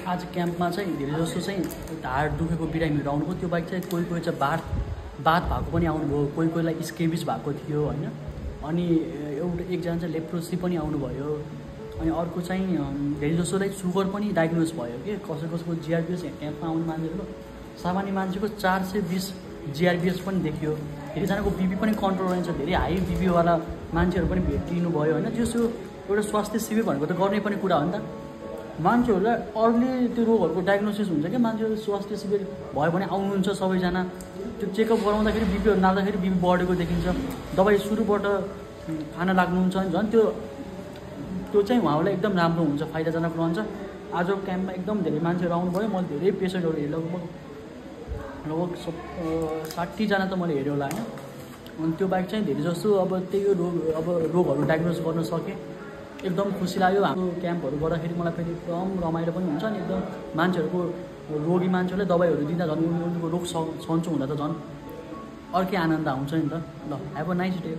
आज क्याम्पमा चाहिँ धेरै जस्तो चाहिँ ढाड दुखेको बिरामीहरू आउनुभयो। त्यो बाहेक चाहिँ कोही कोही चाहिँ बात भएको पनि आउनुभयो, कोही कोहीलाई स्केबिज भएको थियो होइन। अनि एकजना चाहिँ लेप्रोसी पनि आउनुभयो। अनि अर्को चाहिँ धेरै जसोलाई सुगर पनि डायग्नोज भयो कि कसैको जिआरबिएस क्याम्पमा आउने मान्छेको सामान्य मान्छेको 420 जिआरबिएस पनि देखियो। धेरैजनाको बिपी पनि कन्ट्रोल रहन्छ, धेरै हाई बिपीवाला मान्छेहरू पनि भेटिनु भयो होइन। त्यो एउटा स्वास्थ्य शिविर भनेको त गर्नै पनि कुरा हो नि त। मान्छेहरूलाई अर्ली त्यो रोगहरूको डायग्नोसिस हुन्छ क्या। मान्छेहरू स्वास्थ्य शिविर भयो भने आउनुहुन्छ सबैजना। त्यो चेकअप गराउँदाखेरि बिपीहरू नाच्दाखेरि बिपी बढेको देखिन्छ, दबाई सुरुबाट खान लाग्नुहुन्छ भने झन् त्यो चाहिँ उहाँहरूलाई एकदम राम्रो हुन्छ, फाइदाजनक रहन्छ। आजको क्याम्पमा एकदम धेरै मान्छेहरू आउनुभयो। मैले धेरै पेसेन्टहरू हेरेँ, लगभग 60जना त मैले हेरेँ होला होइन। अनि त्यो बाहेक चाहिँ धेरै जस्तो अब त्यही रोगहरू डायग्नोज गर्न सकेँ। एकदम खुसी लाग्यो। हाम्रो क्याम्पहरू गर्दाखेरि मलाई फेरि एकदम रमाइलो पनि हुन्छ। अनि एकदम मान्छेहरूको रोगी मान्छेहरूले दबाईहरू दिँदा झन् उनीहरूको रोग सन्चो हुँदा त झन् अर्कै आनन्द आउँछ नि त। ल, ह्याभ अ नाइस डे।